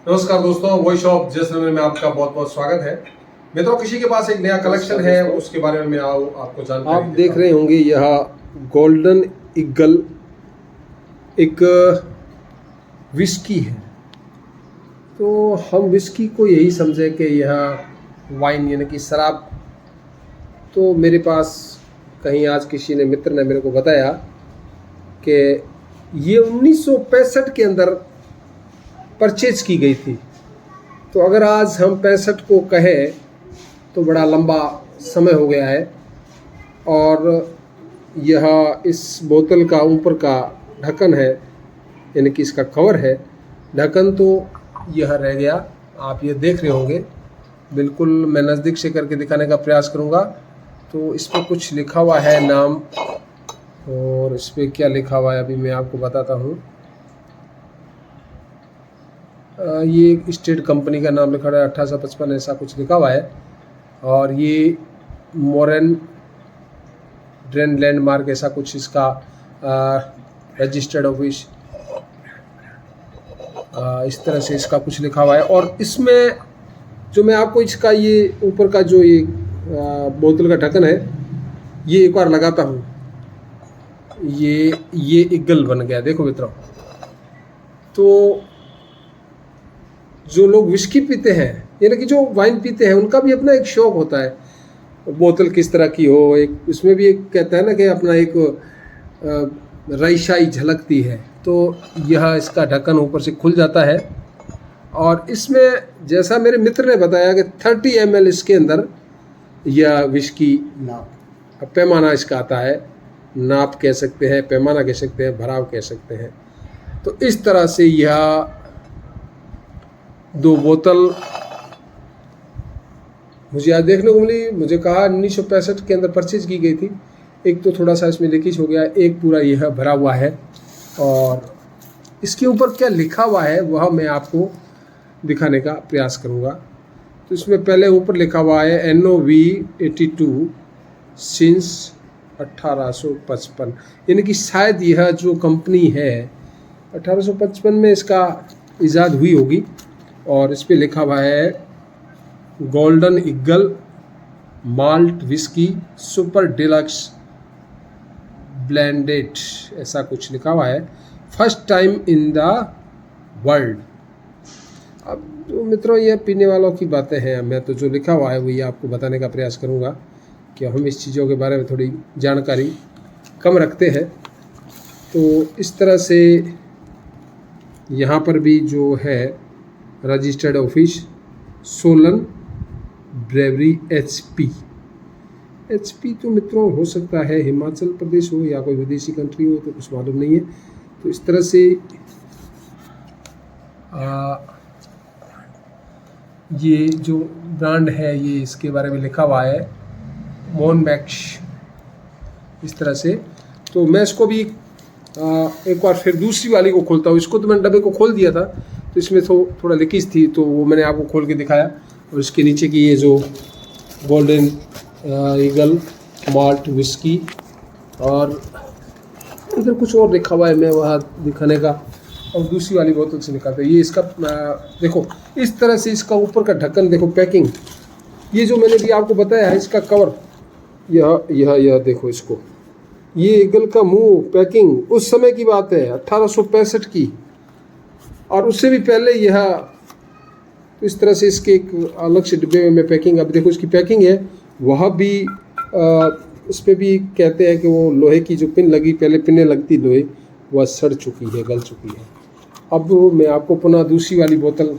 नमस्कार दोस्तों, voice of Jaisalmer में आपका बहुत बहुत स्वागत है। मित्रों, किसी के पास एक नया कलेक्शन है, उसके बारे में मैं आपको जानकारी आप देख रहे होंगे यह गोल्डन ईगल एक विस्की है। तो हम विस्की को यही समझे कि यह वाइन यानी कि शराब। तो मेरे पास कहीं आज किसी ने मित्र ने मेरे को बताया कि ये 1965 के अंदर परचेज की गई थी। तो अगर आज हम 65 को कहें तो बड़ा लंबा समय हो गया है। और यह इस बोतल का ऊपर का ढक्कन है, यानी कि इसका कवर है, ढक्कन तो यह रह गया। आप ये देख रहे होंगे, बिल्कुल मैं नज़दीक से करके दिखाने का प्रयास करूँगा। तो इस पर कुछ लिखा हुआ है नाम, और इस पर क्या लिखा हुआ है अभी मैं आपको बताता हूँ। ये एक स्टेट कंपनी का नाम लिखा हुआ है, 1855 ऐसा कुछ लिखा हुआ है। और ये मोरन ड्रेन लैंडमार्क ऐसा कुछ इसका रजिस्टर्ड ऑफिस, इस तरह से इसका कुछ लिखा हुआ है। और इसमें जो मैं आपको इसका ये ऊपर का जो ये बोतल का ढक्कन है, ये एक बार लगाता हूँ। ये ईगल बन गया, देखो मित्रों। तो जो लोग विस्की पीते हैं, यानी कि जो वाइन पीते हैं, उनका भी अपना एक शौक होता है, बोतल किस तरह की हो। एक उसमें भी एक कहता है ना कि अपना एक रईशाई झलकती है। तो यह इसका ढक्कन ऊपर से खुल जाता है, और इसमें जैसा मेरे मित्र ने बताया कि 30 ml इसके अंदर यह विस्की नाप पैमाना इसका आता है। नाप कह सकते हैं, पैमाना कह सकते हैं, भराव कह सकते हैं। तो इस तरह से यह 2 बोतल मुझे आज देखने को मिली। मुझे कहा 1965 के अंदर परचेज की गई थी। एक तो थोड़ा सा इसमें लीकेज हो गया, एक पूरा यह भरा हुआ है। और इसके ऊपर क्या लिखा हुआ है वह मैं आपको दिखाने का प्रयास करूँगा। तो इसमें पहले ऊपर लिखा हुआ है NOV 82 सिंस 1855, यानी कि शायद यह जो कंपनी है 1855 में इसका ईजाद हुई होगी। और इस पे लिखा हुआ है golden eagle malt whisky super deluxe blended, ऐसा कुछ लिखा हुआ है, first time in the world. अब तो मित्रों, ये पीने वालों की बातें हैं। मैं तो जो लिखा हुआ है वही आपको बताने का प्रयास करूँगा कि हम इस चीज़ों के बारे में थोड़ी जानकारी कम रखते हैं। तो इस तरह से यहाँ पर भी जो है registered office Solan bravery HP तो मित्रों हो सकता है हिमाचल प्रदेश हो या कोई विदेशी कंट्री हो, तो कुछ मालूम नहीं है। तो इस तरह से ये जो ब्रांड है, ये इसके बारे में लिखा हुआ है मोनबैक्स, इस तरह से। तो मैं इसको भी एक बार फिर दूसरी वाली को खोलता हूँ। इसको तो मैंने डब्बे को खोल दिया था, तो इसमें थोड़ा लीकेज थी, तो वो मैंने आपको खोल के दिखाया। और इसके नीचे की ये जो गोल्डन ईगल माल्ट विस्की, और इधर कुछ और लिखा हुआ है, मैं वहाँ दिखाने का। और दूसरी वाली बोतल से निकालते हैं। ये इसका देखो, इस तरह से इसका ऊपर का ढक्कन देखो, पैकिंग। ये जो मैंने भी आपको बताया है, इसका कवर, यह देखो इसको, ये ईगल का मुंह, पैकिंग उस समय की बात है 1865 की, और उससे भी पहले यह। तो इस तरह से इसके एक अलग से डिब्बे में पैकिंग, अब देखो इसकी पैकिंग है, वह भी इस पर भी कहते हैं कि वो लोहे की जो पिन लगी, पहले पिनें लगती लोहे, वह सड़ चुकी है, गल चुकी है। अब मैं आपको पुनः दूसरी वाली बोतल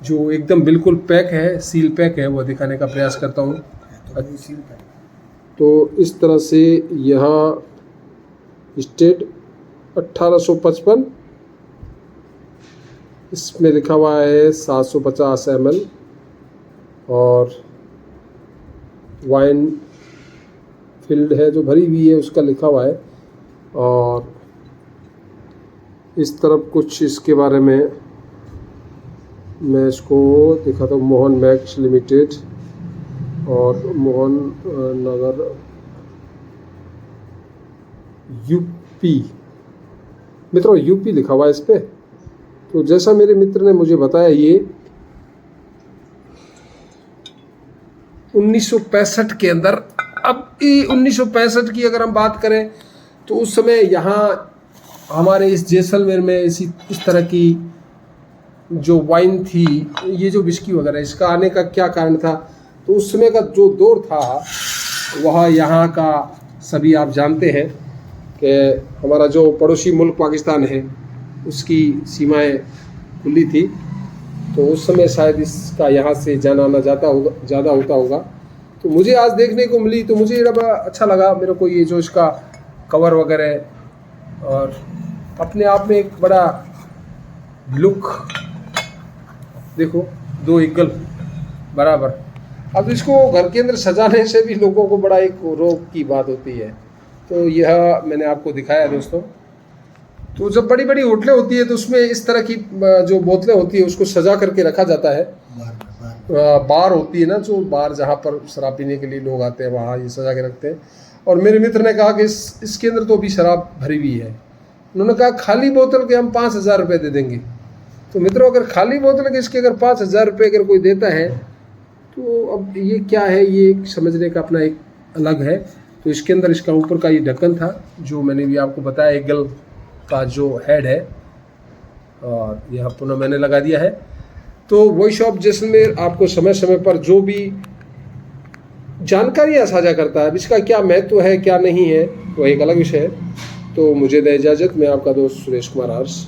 जो एकदम बिल्कुल पैक है, सील पैक है, वो दिखाने का प्रयास करता हूँ। तो इस तरह से यहाँ स्टेट 1855, इसमें लिखा हुआ है 750 ml, और वाइन फील्ड है जो भरी हुई है उसका लिखा हुआ है। और इस तरफ कुछ इसके बारे में मैं इसको दिखाता हूँ, मोहन मैक्स लिमिटेड और मोहन नगर यूपी। मित्रों यूपी लिखा हुआ है इस पर, तो जैसा मेरे मित्र ने मुझे बताया, ये 1965 के अंदर, अब ये 1965 की अगर हम बात करें तो उस समय यहाँ हमारे इस जैसलमेर में इस तरह की जो वाइन थी, ये जो विस्की वगैरह, इसका आने का क्या कारण था, तो उस समय का जो दौर था वह यहाँ का सभी आप जानते हैं कि हमारा जो पड़ोसी मुल्क पाकिस्तान है उसकी सीमाएं खुली थी, तो उस समय शायद इसका यहाँ से जाना आना ज़्यादा होता होगा। तो मुझे आज देखने को मिली, तो मुझे बड़ा अच्छा लगा मेरे को, ये जो इसका कवर वगैरह और अपने आप में एक बड़ा लुक, देखो 2 ईगल बराबर। अब इसको घर के अंदर सजाने से भी लोगों को बड़ा एक रोक की बात होती है, तो यह मैंने आपको दिखाया दोस्तों। तो जब बड़ी बड़ी होटलें होती है तो उसमें इस तरह की जो बोतलें होती है उसको सजा करके रखा जाता है। बार होती है ना, जो बार जहाँ पर शराब पीने के लिए लोग आते हैं, वहाँ ये सजा के रखते हैं। और मेरे मित्र ने कहा कि इसके अंदर तो अभी शराब भरी हुई है। उन्होंने कहा खाली बोतल के हम 5,000 रुपये दे देंगे। तो मित्रों, अगर खाली बोतल के इसके अगर 5,000 रुपये अगर कोई देता है तो अब ये क्या है, ये समझने का अपना एक अलग है। तो इसके अंदर इसका ऊपर का ये ढक्कन था जो मैंने भी आपको बताया, ईगल का जो हेड है, और यह पुनः मैंने लगा दिया है। तो वॉइस ऑफ जैसलमेर आपको समय समय पर जो भी जानकारियाँ साझा करता है, इसका क्या महत्व है क्या नहीं है वो एक अलग विषय है। तो मुझे दे इजाज़त, मैं आपका दोस्त सुरेश कुमार हर्ष।